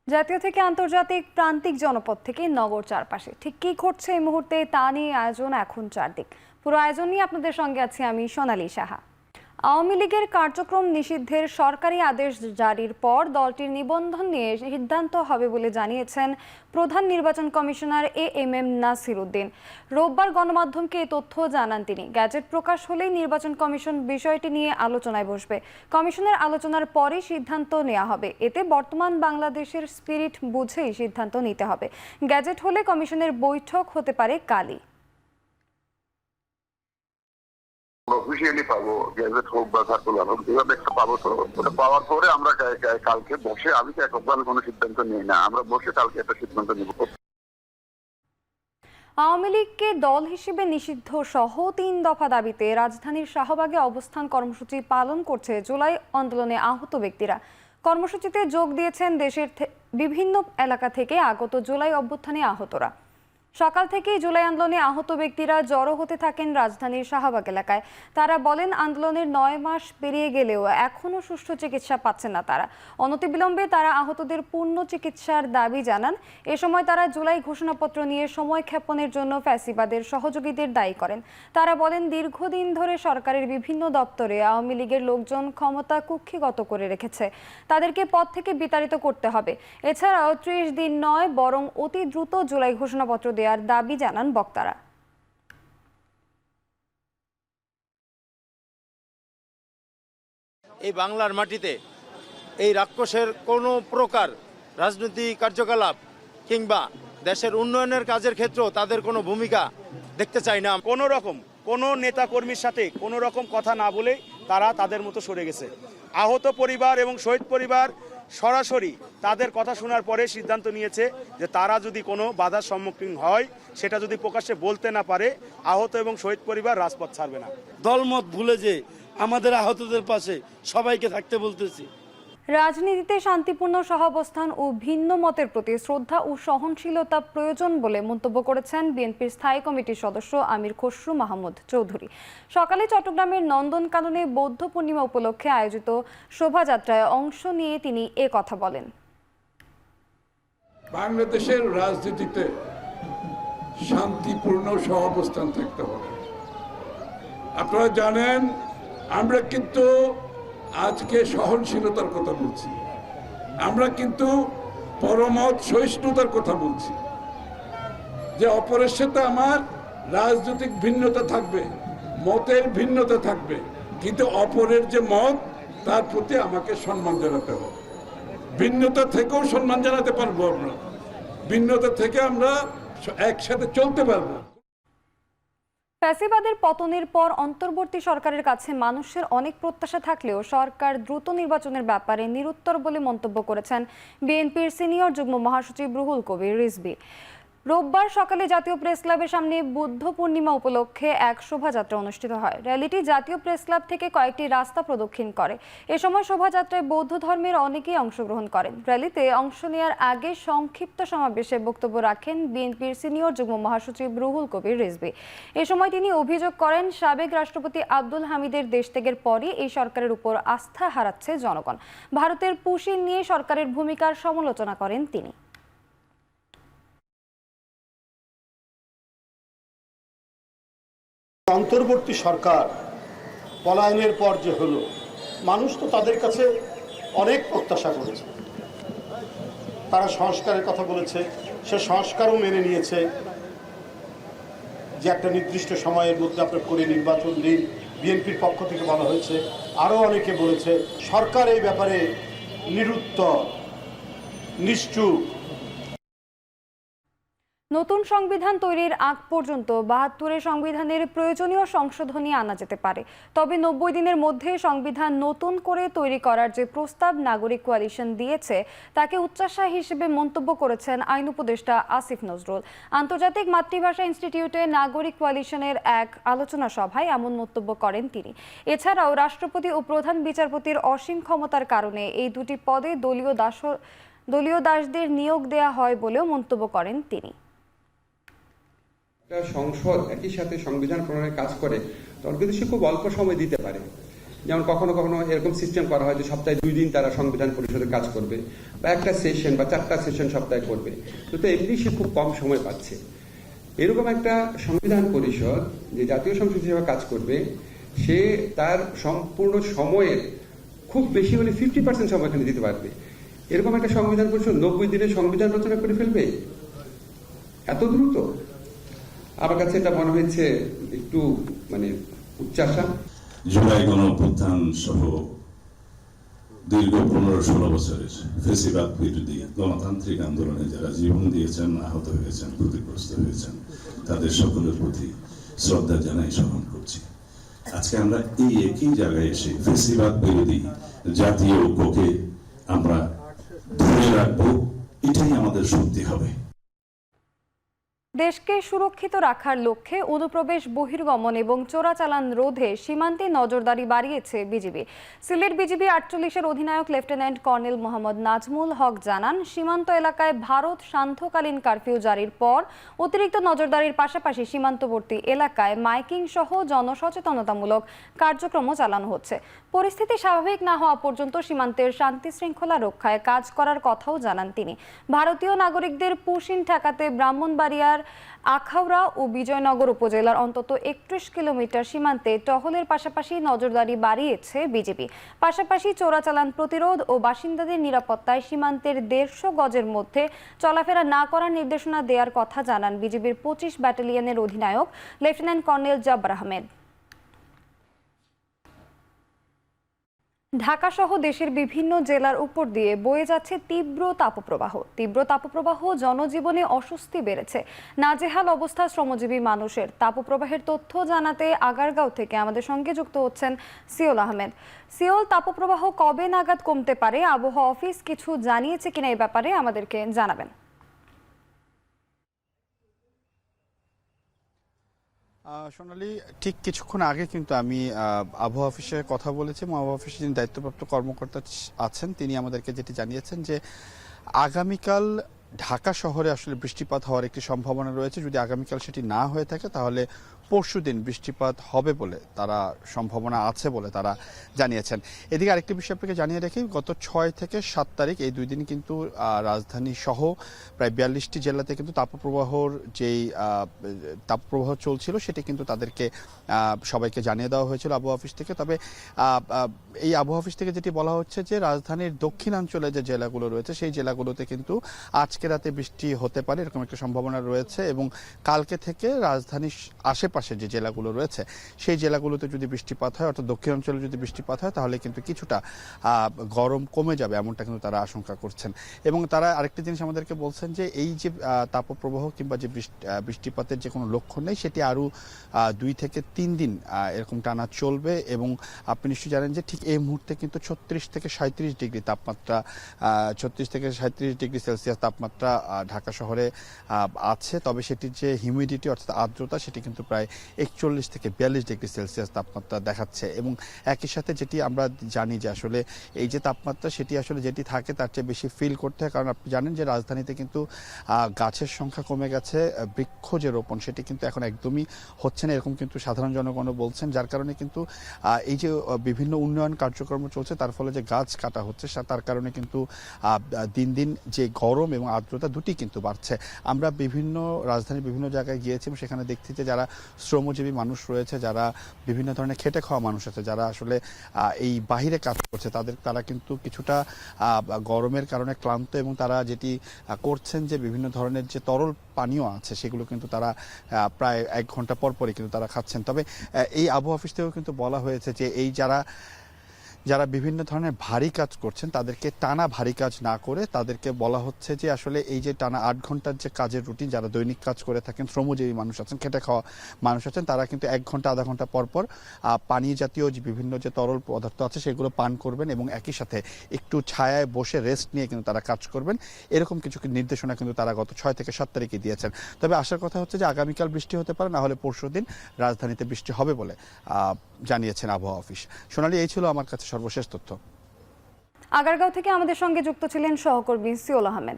জাতীয় থেকে আন্তর্জাতিক প্রান্তিক জনপদ থেকে নগর চারপাশে ঠিক কি ঘটছে এই মুহূর্তে তা নিয়ে আয়োজন এখন চারদিক। পুরো আয়োজন নিয়ে আপনাদের সঙ্গে আছি আমি সোনালী সাহা। আওয়ামী লীগের কার্যক্রম নিষিদ্ধের সরকারি আদেশ জারির পর দলটির নিবন্ধন নিয়ে সিদ্ধান্ত হবে বলে জানিয়েছেন প্রধান নির্বাচন কমিশনার এএমএম নাসির উদ্দিন। রোববার গণমাধ্যমকে এই তথ্য জানান তিনি। গ্যাজেট প্রকাশ হলেই নির্বাচন কমিশন বিষয়টি নিয়ে আলোচনায় বসবে। কমিশনের আলোচনার পরে সিদ্ধান্ত নেওয়া হবে। এতে বর্তমান বাংলাদেশের স্পিরিট বুঝেই সিদ্ধান্ত নিতে হবে। গ্যাজেট হলে কমিশনের বৈঠক হতে পারে কালই। অফিসিয়ালি পাবো, গ্যাজেট হোক বা সার্কুলার হোক, যেভাবে একটা পাবো। তো ওটা পাওয়ার পরে আমরা কালকে বসে, আমি তো একবার কোনো সিদ্ধান্ত নিই না, আমরা বসে কালকে একটা সিদ্ধান্ত নেব। আওয়ামী লীগকে দল হিসেবে নিষিদ্ধ সহ 3 দফা দাবিতে রাজধানীর শাহবাগে অবস্থান কর্মসূচি পালন করছে জুলাই আন্দোলনে আহত ব্যক্তিরা। কর্মসূচিতে যোগ দিয়েছেন দেশের বিভিন্ন এলাকা থেকে আগত জুলাই অভ্যুত্থানে আহতরা। সকাল থেকেই জুলাই আন্দোলনে আহত ব্যক্তিরা জড়ো হতে থাকেন রাজধানীর শাহবাগ এলাকায়। তারা বলেন, আন্দোলনের 9 মাস পেরিয়ে গেলেও এখনও সুষ্ঠু চিকিৎসা পাচ্ছেন না তারা। অনতিবিলম্বে তারা আহতদের পূর্ণ চিকিৎসার দাবি জানান। এ সময় তারা জুলাই ঘোষণাপত্র নিয়ে সময় ক্ষেপণের জন্য ফ্যাসিবাদের সহযোগীদের দায়ী করেন। তারা বলেন, দীর্ঘদিন ধরে সরকারের বিভিন্ন দপ্তরে আওয়ামী লীগের লোকজন ক্ষমতা কুক্ষিগত করে রেখেছে। তাদেরকে পদ থেকে বিতাড়িত করতে হবে। এছাড়াও 30 দিন নয়, বরং অতি দ্রুত জুলাই ঘোষণাপত্র দেওয়ার দাবি জানান বক্তারা। এই বাংলার মাটিতে এই রাক্ষসের কোনো প্রকার রাজনৈতিক কার্যকলাপ কিংবা দেশের উন্নয়নের কাজের ক্ষেত্রেও তাদের কোনো ভূমিকা দেখতে চাই না। কোনো নেতা কর্মীর সাথে কোনো রকম কথা না বলে তারা তাদের মতো সরে গেছে। আহত পরিবার এবং শহীদ পরিবার সরাসরি তাদের কথা শোনার পরে সিদ্ধান্ত নিয়েছে যে তারা যদি কোনো বাধার সম্মুখীন হয়, সেটা যদি প্রকাশ্যে বলতে না পারে, আহত এবং শহীদ পরিবার রাজপথ ছাড়বে না। দলমত ভুলে যে আমাদের আহতদের পাশে সবাইকে থাকতে বলতেছি। রাজনীতিতে শান্তিপূর্ণ সহাবস্থান ও ভিন্ন মতের প্রতি শ্রদ্ধা ও সহনশীলতা প্রয়োজন বলে মন্তব্য করেছেন বিএনপির স্থায়ী কমিটির সদস্য আমির খসরু মাহমুদ চৌধুরী। সকালে চট্টগ্রামের নন্দনকাননে বৌদ্ধ পূর্ণিমা উপলক্ষে আয়োজিত শোভাযাত্রায় অংশ নিয়ে তিনি এ কথা বলেন। বাংলাদেশের রাজনীতিতে শান্তিপূর্ণ সহাবস্থান থাকতে হবে। আপনারা জানেন, আমরা কিন্তু আজকে সহনশীলতার কথা বলছি, আমরা কিন্তু পরমত সহিষ্ণুতার কথা বলছি, যে অপরের সাথে আমার রাজনৈতিক ভিন্নতা থাকবে, মতের ভিন্নতা থাকবে, কিন্তু অপরের যে মত তার প্রতি আমাকে সম্মান জানাতে হবে। ভিন্নতা থেকেও সম্মান জানাতে পারবো আমরা, ভিন্নতা থেকে আমরা একসাথে চলতে পারবো। ফ্যাসিবাদের পতনের পর অন্তর্বর্তী সরকারের কাছে মানুষের অনেক প্রত্যাশা থাকলেও সরকার দ্রুত নির্বাচনের ব্যাপারে নিরুত্তর বলে মন্তব্য করেছেন বিএনপির সিনিয়র যুগ্ম মহাসচিব রুহুল কবির রিজভী। রোববার সকালে জাতীয় প্রেস ক্লাবের সামনে বুদ্ধ পূর্ণিমা উপলক্ষে এক শোভাযাত্রা অনুষ্ঠিত হয়। র্যালিটি জাতীয় প্রেস ক্লাব থেকে কয়েকটি রাস্তা প্রদক্ষিণ করে। এ সময় শোভাযাত্রায় বৌদ্ধ ধর্মের অনেকেই অংশগ্রহণ করেন। র্যালিতে অংশ নেওয়ার আগে সংক্ষিপ্ত সমাবেশে বক্তব্য রাখেন বিএনপির সিনিয়র যুগ্ম মহাসচিব রুহুল কবির রিজভী। এ সময় তিনি অভিযোগ করেন, সাবেক রাষ্ট্রপতি আব্দুল হামিদের দেশত্যাগের পরই এই সরকারের উপর আস্থা হারাচ্ছে জনগণ। ভারতের পুশিন নিয়ে সরকারের ভূমিকার সমালোচনা করেন তিনি। অন্তর্বর্তী সরকার পলায়নের পর যে হলো, মানুষ তো তাদের কাছে অনেক প্রত্যাশা করেছে। তারা সংস্কারের কথা বলেছে, সে সংস্কারও মেনে নিয়েছে যে একটা নির্দিষ্ট সময়ের মধ্যে আপনার করে নির্বাচন দিন। বিএনপির পক্ষ থেকে বলা হয়েছে, আরও অনেকে বলেছে। সরকার এই ব্যাপারে নিরুত্তর, নিশ্চুপ। নতুন সংবিধান তৈরির আগ পর্যন্ত 72-এর সংবিধানের প্রয়োজনীয় সংশোধনী আনা যেতে পারে। তবে 90 দিনের মধ্যে সংবিধান নতুন করে তৈরি করার যে প্রস্তাব নাগরিক কোয়ালিশন দিয়েছে তাকে উচ্চাশা হিসেবে মন্তব্য করেছেন আইন উপদেষ্টা আসিফ নজরুল। আন্তর্জাতিক মাতৃভাষা ইনস্টিটিউটে নাগরিক কোয়ালিশনের এক আলোচনা সভায় এমন মন্তব্য করেন তিনি। এছাড়াও রাষ্ট্রপতি ও প্রধান বিচারপতির অসীম ক্ষমতার কারণে এই দুটি পদে দলীয় দাসদের নিয়োগ দেয়া হয় বলেও মন্তব্য করেন তিনি। সংসদ একই সাথে সংবিধান প্রণয়নের কাজ করে, তখন কিন্তু সে খুব অল্প সময় দিতে পারে। যেমন কখনো কখনো এরকম সিস্টেম করা হয় যে সপ্তাহে 2 দিন তারা সংবিধান পরিষদের কাজ করবে, বা একটা সেশন বা 4টা সেশন সপ্তাহে করবে, তো এমনি সে খুব কম সময় পাচ্ছে। এরকম একটা সংবিধান পরিষদ যে জাতীয় সংসদ হিসেবে কাজ করবে, সে তার সম্পূর্ণ সময়ের খুব বেশি হলে 50% সময় এখানে দিতে পারবে। এরকম একটা সংবিধান পরিষদ 90 দিনে সংবিধান রচনা করে ফেলবে এত দ্রুত? আমার কাছে এটা মনে হয়েছে একটু উচ্চাসা। জুলাই গণঅভ্যুত্থান সহ দীর্ঘ 15-16 বছরের ফেসিবাদ বিরোধী গণতান্ত্রিক আন্দোলনে যারা জীবন দিয়েছেন, আহত হয়েছেন, ক্ষতিগ্রস্ত হয়েছেন, তাদের সকলের প্রতি শ্রদ্ধা জানাই, স্মরণ করছি। আজকে আমরা এই একই জায়গায় এসে ফেসিবাদ বিরোধী জাতীয় ঐক্যকে আমরা ধরে রাখবো, এটাই আমাদের শক্তি হবে। দেশকে সুরক্ষিত রাখার লক্ষ্যে অনুপ্রবেশ, বহির্গমন এবং চোরাচালান রোধে সীমান্তে নজরদারি বাড়িয়েছে বিজিবি। সিলেট বিজিবি 48-এর অধিনায়ক লেফটেন্যান্ট কর্নেল মোহাম্মদ নাজমুল হক জানান, সীমান্ত এলাকায় ভারত সান্ধ্যকালীন কারফিউ জারির পর অতিরিক্ত নজরদারির পাশাপাশি সীমান্তবর্তী এলাকায় মাইকিং সহ জনসচেতনতামূলক কার্যক্রমও চালানো হচ্ছে। পরিস্থিতি স্বাভাবিক না হওয়া পর্যন্ত সীমান্তের শান্তি শৃঙ্খলা রক্ষায় কাজ করার কথাও জানান তিনি। ভারতীয় নাগরিকদের পুশিন ঠেকাতে ব্রাহ্মণবাড়িয়ার আখাউড়া ও বিজয়নগর উপজেলার অন্তত 31 কিলোমিটার সীমান্তে টহলের পাশাপাশি নজরদারি বাড়িয়েছে বিজিবি। পাশাপাশি চোরাচালান প্রতিরোধ ও বাসিন্দাদের নিরাপত্তায় সীমান্তের 150 গজের মধ্যে চলাফেরা না করার নির্দেশনা দেওয়ার কথা জানান বিজিবির 25 ব্যাটালিয়নের অধিনায়ক লেফটেন্যান্ট কর্নেল জব্বার আহমেদ। ঢাকা সহ দেশের বিভিন্ন জেলার উপর দিয়ে বয়ে যাচ্ছে তীব্র তাপপ্রবাহ জনজীবনে অস্বস্তি বেড়েছে। নাজেহাল অবস্থা শ্রমজীবী মানুষের। তাপপ্রবাহের তথ্য জানাতে আগারগাঁও থেকে আমাদের সঙ্গে যুক্ত হচ্ছেন সিওল আহমেদ। সিওল, তাপপ্রবাহ কবে নাগাদ কমতে পারে? আবহাওয়া অফিস কিছু জানিয়েছে কিনা এই ব্যাপারে আমাদেরকে জানাবেন। সোনালী, ঠিক কিছুক্ষণ আগে কিন্তু আমি আবহাওয়া অফিসে কথা বলেছি এবং আবহাওয়া অফিসে যিনি দায়িত্বপ্রাপ্ত কর্মকর্তা আছেন তিনি আমাদেরকে যেটি জানিয়েছেন যে আগামীকাল ঢাকা শহরে আসলে বৃষ্টিপাত হওয়ার একটি সম্ভাবনা রয়েছে। যদি আগামীকাল সেটি না হয়ে থাকে তাহলে পরশুদিন বৃষ্টিপাত হবে বলে তারা সম্ভাবনা আছে বলে তারা জানিয়েছেন। এদিকে আরেকটি বিষয় আপনাকে জানিয়ে রাখি, গত 6 থেকে 7 তারিখ এই 2 দিন কিন্তু রাজধানী সহ প্রায় 42টি জেলাতে কিন্তু তাপপ্রবাহ চলছিল, সেটি কিন্তু তাদেরকে সবাইকে জানিয়ে দেওয়া হয়েছিল আবহাওয়া অফিস থেকে। তবে এই আবহাওয়া অফিস থেকে যেটি বলা হচ্ছে যে রাজধানীর দক্ষিণাঞ্চলে যে জেলাগুলো রয়েছে সেই জেলাগুলোতে কিন্তু আজকে রাতে বৃষ্টি হতে পারে, এরকম একটা সম্ভাবনা রয়েছে। এবং কালকে থেকে রাজধানীর আশেপাশে যে জেলাগুলো রয়েছে সেই জেলাগুলোতে যদি বৃষ্টিপাত হয়, অর্থাৎ দক্ষিণাঞ্চলে যদি বৃষ্টিপাত হয় তাহলে কিন্তু কিছুটা গরম কমে যাবে, এমনটা কিন্তু তারা আশঙ্কা করছেন। এবং তারা আরেকটি জিনিস আমাদেরকে বলছেন যে এই যে তাপপ্রবাহ কিংবা যে বৃষ্টিপাতের যে কোনো লক্ষণ নেই, সেটি আরও 2 থেকে 3 দিন এরকম টানা চলবে। এবং আপনি নিশ্চয়ই জানেন যে ঠিক এই মুহূর্তে কিন্তু 36 থেকে 37 ডিগ্রি তাপমাত্রা, 36 থেকে 37 ডিগ্রি সেলসিয়াস তাপমাত্রা ঢাকা শহরে আছে। তবে সেটির যে হিউমিডিটি অর্থাৎ আর্দ্রতা সেটি কিন্তু প্রায় 41 থেকে 42 ডিগ্রি সেলসিয়াস তাপমাত্রা দেখাচ্ছে। এবং একই সাথে যেটি আমরা জানি যে আসলে এই যে তাপমাত্রা সেটি আসলে যেটি থাকে তার চেয়ে বেশি ফিল করতে হয়, কারণ আপনি জানেন যে রাজধানীতে কিন্তু গাছের সংখ্যা কমে গেছে, বৃক্ষ যে রোপণ সেটি কিন্তু এখন একদমই হচ্ছে না, এরকম কিন্তু সাধারণ জনগণও বলছেন। যার কারণে কিন্তু এই যে বিভিন্ন উন্নয়ন কার্যক্রম চলছে তার ফলে যে গাছ কাটা হচ্ছে তার কারণে কিন্তু দিন দিন যে গরম এবং আর্দ্রতা দুটি কিন্তু বাড়ছে। আমরা রাজধানীর বিভিন্ন জায়গায় গিয়েছি, সেখানে দেখছি যে যারা শ্রমজীবী মানুষ রয়েছে, যারা বিভিন্ন ধরনের খেটে খাওয়া মানুষ আছে, যারা আসলে এই বাহিরে কাজ করছে তারা কিন্তু কিছুটা গরমের কারণে ক্লান্ত এবং তারা যেটি করছেন যে বিভিন্ন ধরনের যে তরল পানীয় আছে সেগুলো কিন্তু তারা প্রায় 1 ঘন্টা পর পরই কিন্তু তারা খাচ্ছেন। তবে এই আবহাওয়া অফিস থেকেও কিন্তু বলা হয়েছে যে এই যারা বিভিন্ন ধরনের ভারী কাজ করছেন তাদেরকে টানা ভারী কাজ না করে তাদেরকে বলা হচ্ছে যে আসলে এই যে টানা 8 ঘন্টার যে কাজের রুটিন, যারা দৈনিক কাজ করে থাকেন, শ্রমজীবী মানুষ আছেন, খেটে খাওয়া মানুষ আছেন, তারা কিন্তু 1 ঘন্টা আধা ঘন্টা পর পর পানি জাতীয় যে বিভিন্ন যে তরল পদার্থ আছে সেগুলো পান করবেন এবং একই সাথে একটু ছায়ায় বসে রেস্ট নিয়ে কিন্তু তারা কাজ করবেন। এরকম কিছু নির্দেশনা কিন্তু তারা গত 6 থেকে 7 তারিখে দিয়েছেন। তবে আসার কথা হচ্ছে যে আগামীকাল বৃষ্টি হতে পারে, না হলে পরশুদিন রাজধানীতে বৃষ্টি হবে বলে জানিয়েছেন আবহাওয়া অফিস। সোনালী, এই ছিল আমার কাছে সর্বশেষ তথ্য। আগারগাঁও থেকে আমাদের সঙ্গে যুক্ত ছিলেন সহকর্মী সিওল আহমেদ।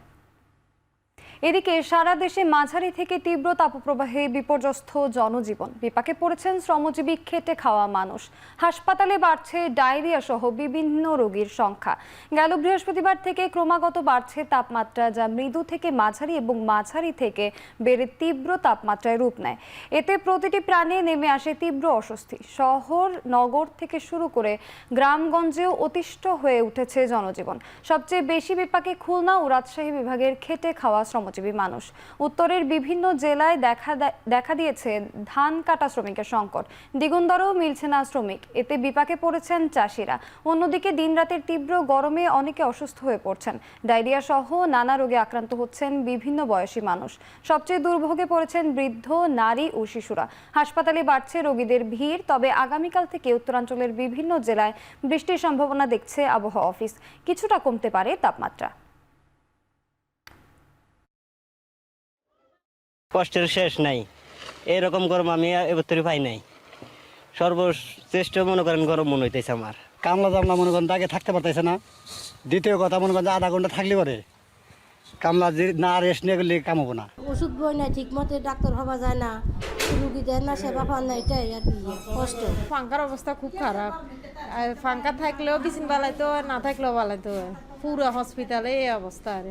এদিকে সারা দেশে মাঝারি থেকে তীব্র তাপপ্রবাহে বিপর্যস্ত জনজীবন। বিপাকে পড়েছেন শ্রমজীবী খেটে খাওয়া মানুষ। হাসপাতালে বাড়ছে ডায়রিয়া সহ বিভিন্ন রোগীর সংখ্যা। গেল বৃহস্পতিবার থেকে ক্রমাগত বাড়ছে তাপমাত্রা, যা মৃদু থেকে মাঝারি এবং মাঝারি থেকে বেড়ে তীব্র তাপমাত্রায় রূপ নেয়। এতে প্রতিটি প্রাণে নেমে আসে তীব্র অস্বস্তি। শহর নগর থেকে শুরু করে গ্রামগঞ্জেও অতিষ্ঠ হয়ে উঠেছে জনজীবন। সবচেয়ে বেশি বিপাকে খুলনা ও রাজশাহী বিভাগের খেটে খাওয়া শ্রমজীবী মানুষ। উত্তরের বিভিন্ন জেলায় দেখা দিয়েছে ধান কাটা শ্রমিকের সংকট। দ্বিগুণদরও মিলছে না শ্রমিক। এতে বিপাকে পড়েছেন চাষিরা। অন্যদিকে দিনরাতের তীব্র গরমে অনেকে অসুস্থ হয়ে পড়ছেন। ডায়রিয়া সহ নানা রোগে আক্রান্ত হচ্ছেন বিভিন্ন বয়সী মানুষ। সবচেয়ে দুর্ভোগে পড়েছেন বৃদ্ধ, নারী ও শিশুরা। হাসপাতালে বাড়ছে রোগীদের ভিড়। তবে আগামীকাল থেকে উত্তরাঞ্চলের বিভিন্ন জেলায় বৃষ্টির সম্ভাবনা দেখছে আবহাওয়া অফিস। কিছুটা কমতে পারে তাপমাত্রা। কষ্টের শেষ নাই, এরকম গরম আমি এবছরই পাই নাই। সর্বশ্রেষ্ঠ মনে করেন গরম মনে হইতেছে আমার। কামলা জামলা মনে করেন আগে থাকতে পারতেছে না। দ্বিতীয় কথা মনে করেন আধা ঘন্টা থাকলে পরে কামলা না রেস্ট নিয়ে গেলে কাম হবো না। ওষুধ বই নাই, ঠিক মতো ডাক্তার হওয়া যায় না, রুগী দেয় না, সেবা পান না, এটাই আর কি কষ্ট। পাঙ্কার অবস্থা খুব খারাপ। আর পাঙ্কা থাকলেও বিছিন বালাইতো, না থাকলেও বালাইতো। পুরো হসপিটালে এই অবস্থা। আর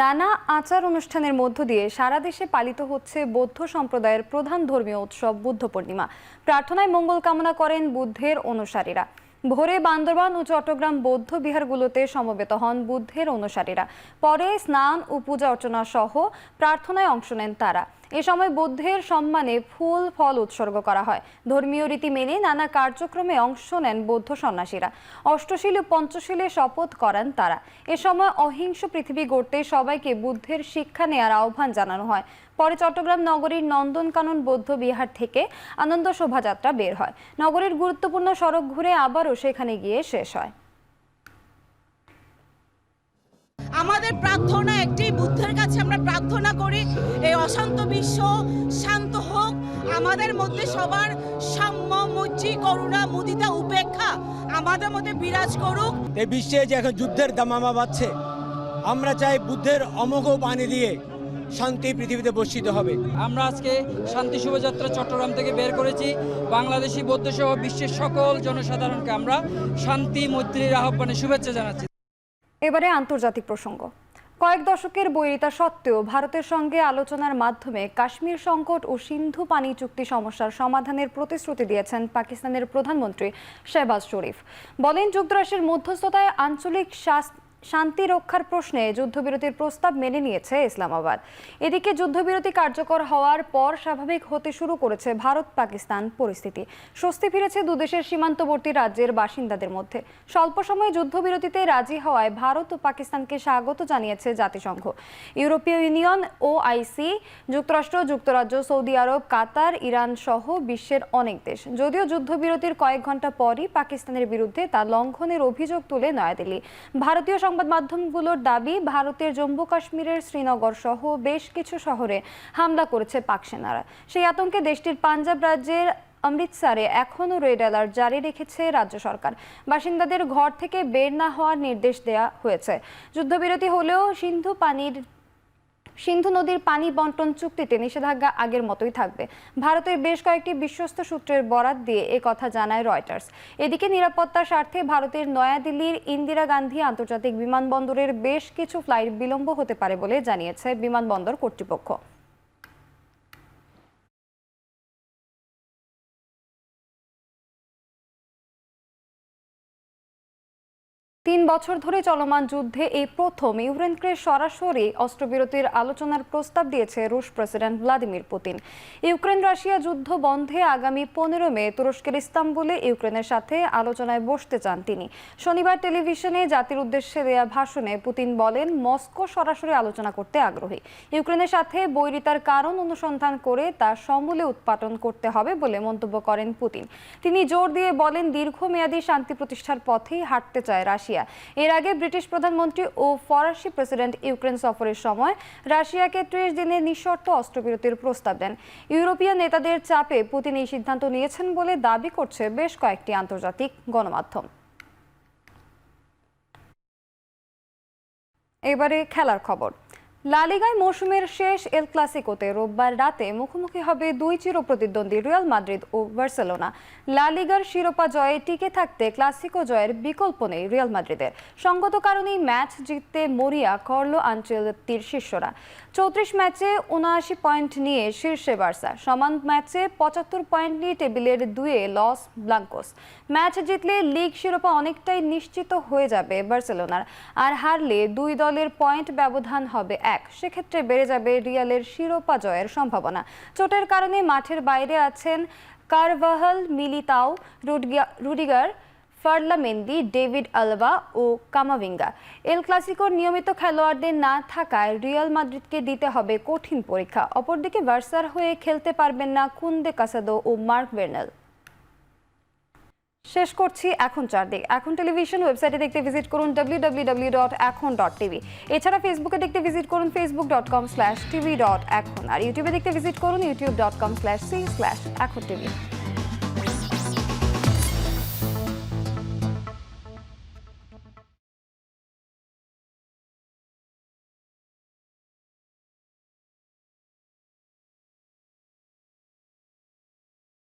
নানা আচার অনুষ্ঠানের মধ্য দিয়ে সারা দেশে পালিত হচ্ছে বৌদ্ধ সম্প্রদায়ের প্রধান ধর্মীয় উৎসব বুদ্ধ পূর্ণিমা। প্রার্থনায় মঙ্গল কামনা করেন বুদ্ধের অনুসারীরা। ভোরে বান্দরবান ও চট্টগ্রাম বৌদ্ধ বিহারগুলোতে সমবেত হন বুদ্ধের অনুসারীরা। পরে স্নান ও পূজা অর্চনা সহ প্রার্থনায় অংশ নেন তারা। এ সময় বুদ্ধের সম্মানে ফুল ফল উৎসর্গ করা হয়। ধর্মীয় রীতি মেনে নানা কার্যক্রমে অংশ নেন বৌদ্ধ সন্ন্যাসীরা। অষ্টশীল ও পঞ্চশীলে শপথ করেন তারা। এ সময় অহিংস পৃথিবী গড়তে সবাইকে বুদ্ধের শিক্ষা নেয়ার আহ্বান জানানো হয়। পরে চট্টগ্রাম নগরীর নন্দনকানন বৌদ্ধ বিহার থেকে আনন্দ শোভাযাত্রা বের হয়। নগরীর গুরুত্বপূর্ণ সড়ক ঘুরে আবারও সেখানে গিয়ে শেষ হয়। আমাদের প্রার্থনা একটি, বুদ্ধের কাছে আমরা প্রার্থনা করি এই অশান্ত বিশ্ব শান্ত হোক, আমাদের মধ্যে সবার সাম্য, মৈত্রী, করুণা, মুদিতা, উপেক্ষা আমাদের মধ্যে বিরাজ করুক। এই বিশ্বে যে এখন যুদ্ধের দামামা বাজছে, আমরা চাই বুদ্ধের অমোঘ বাণী দিয়ে শান্তি পৃথিবীতে বর্ষিত হবে। আমরা আজকে শান্তি শোভাযাত্রা চট্টগ্রাম থেকে বের করেছি। বাংলাদেশি বৌদ্ধ সহ বিশ্বের সকল জনসাধারণকে আমরা শান্তি মৈত্রীর আহ্বানে শুভেচ্ছা জানাচ্ছি। এবারে আন্তর্জাতিক প্রসঙ্গ। কয়েক দশকের বৈরিতা সত্ত্বেও ভারতের সঙ্গে আলোচনার মাধ্যমে কাশ্মীর সংকট ও সিন্ধু পানি চুক্তি সমস্যার সমাধানের প্রতিশ্রুতি দিয়েছেন পাকিস্তানের প্রধানমন্ত্রী শেহবাজ শরীফ। বলেন, যুক্তরাষ্ট্রের মধ্যস্থতায় আঞ্চলিক শান্তি রক্ষার প্রশ্নে যুদ্ধবিরতির প্রস্তাব মেনে নিয়েছে ইসলামাবাদ। এদিকে যুদ্ধবিরতি কার্যকর হওয়ার পর স্বাভাবিক হতে শুরু করেছে ভারত পাকিস্তান পরিস্থিতি। স্বস্তি ফিরেছে দুদেশের সীমান্তবর্তী রাজ্যের বাসিন্দাদের মধ্যে। স্বল্প সময়ে যুদ্ধবিরতিতে রাজি হওয়ায় ভারত ও পাকিস্তানকে স্বাগত জানিয়েছে জাতিসংঘ, ইউরোপীয় ইউনিয়ন, OIC, যুক্তরাষ্ট্র, যুক্তরাজ্য, সৌদি আরব, কাতার, ইরান সহ বিশ্বের অনেক দেশ। যদিও যুদ্ধবিরতির কয়েক ঘন্টা পরই পাকিস্তানের বিরুদ্ধে তা লঙ্ঘনের অভিযোগ তুলে নয়াদিল্লি। ভারতীয় সংবাদ মাধ্যমগুলোর দাবি, ভারতের জম্মু কাশ্মীরের শ্রীনগর সহ বেশ কিছু শহরে হামলা করেছে পাক সেনারা। সেই আতঙ্কে দেশটির পাঞ্জাব রাজ্যের অমৃতসরে এখনও রেড অ্যালার্ট জারি রেখেছে রাজ্য সরকার। বাসিন্দাদের ঘর থেকে বের না হওয়ার নির্দেশ দেওয়া হয়েছে। যুদ্ধবিরতি হলেও সিন্ধু নদীর পানি বন্টন চুক্তিতে নিষেধাজ্ঞা আগের মতোই থাকবে। ভারতের বেশ কয়েকটি বিশ্বস্ত সূত্রের বরাত দিয়ে এ কথা জানায় রয়টার্স। এদিকে নিরাপত্তার স্বার্থে ভারতের নয়াদিল্লির ইন্দিরা গান্ধী আন্তর্জাতিক বিমানবন্দরের বেশ কিছু ফ্লাইট বিলম্ব হতে পারে বলে জানিয়েছে বিমানবন্দর কর্তৃপক্ষ। ৩ বছর ধরে চলমান যুদ্ধে এই প্রথম ইউক্রেনকে সরাসরি অস্ত্রবিরতির আলোচনার প্রস্তাব দিয়েছে রুশ president Vladimir Putin. Ukraine Russia যুদ্ধ বন্ধে আগামী 15 মে তুরস্কের ইস্তাম্বুলে ইউক্রেনের সাথে আলোচনায় বসতে চান তিনি। শনিবার টেলিভিশনে জাতির উদ্দেশ্যে দেয়া ভাষণে পুতিন বলেন, মস্কো সরাসরি আলোচনা করতে আগ্রহী। ইউক্রেনের সাথে বৈরিতার কারণ অনুসন্ধান করে তা সমূলে উৎপাটন করতে হবে বলে মন্তব্য করেন পুতিন। তিনি জোর দিয়ে বলেন, দীর্ঘমেয়াদী শান্তি প্রতিষ্ঠার পথেই হাঁটতে চায় রাশিয়া। এর আগে ব্রিটিশ প্রধানমন্ত্রী ও ফরাসি প্রেসিডেন্ট ইউক্রেন সফরের সময় রাশিয়াকে 30 দিনের নিঃশর্ত অস্ত্রবিরতির প্রস্তাব দেন। ইউরোপীয় নেতাদের চাপে পুতিন এই সিদ্ধান্ত নিয়েছেন বলে দাবি করছে বেশ কয়েকটি আন্তর্জাতিক গণমাধ্যম। এবারে খেলার খবর। লা লিগায় মৌসুমের শেষ এল ক্লাসিকোতে রোববার রাতে মুখোমুখি হবে দুই চিরপ্রতিদ্বন্দ্বী রিয়াল মাদ্রিদ ও বার্সেলোনা। লা লিগার শিরোপা জয়ে টিকে থাকতে ক্লাসিকো জয়ের বিকল্প নেই রিয়াল মাদ্রিদের। সঙ্গত কারণেই ম্যাচ জিততে মরিয়া কার্লো আনচেলত্তির শিষ্যরা। 34 ম্যাচে 79 পয়েন্ট নিয়ে শীর্ষে বার্সা, সমান ম্যাচে 75 পয়েন্ট নিয়ে টেবিলের দুয়ে লস ব্লাঙ্কোস। ম্যাচ জিতলে লিগ শিরোপা অনেকটাই নিশ্চিত হয়ে যাবে বার্সেলোনার, আর হারলে দুই দলের পয়েন্ট ব্যবধান হবে 1। সেক্ষেত্রে বেড়ে যাবে রিয়ালের শিরোপা জয়ের সম্ভাবনা। চোটের কারণে মাঠের বাইরে আছেন কারভাহাল, মিলিতাও, রুডিগার, ফার্লামেন্দি, ডেভিড আলবা ও কামাভিঙ্গা। এল ক্লাসিকোর নিয়মিত খেলোয়াড়দের না থাকায় রিয়াল মাদ্রিদকে দিতে হবে কঠিন পরীক্ষা। অপরদিকে বার্সার হয়ে খেলতে পারবেন না কুন্দে কাসাদো ও মার্ক বের্নাল। শেষ করছি এখন চারদিক। এখন টেলিভিশন ওয়েবসাইটে দেখতে ভিজিট করুন www.ekhon.tv। এছাড়া ফেসবুকে দেখতে ভিজিট করুন facebook.com/tv.ekhon, আর ইউটিউবে দেখতে ভিজিট করুন youtube.com/c/ekhon tv।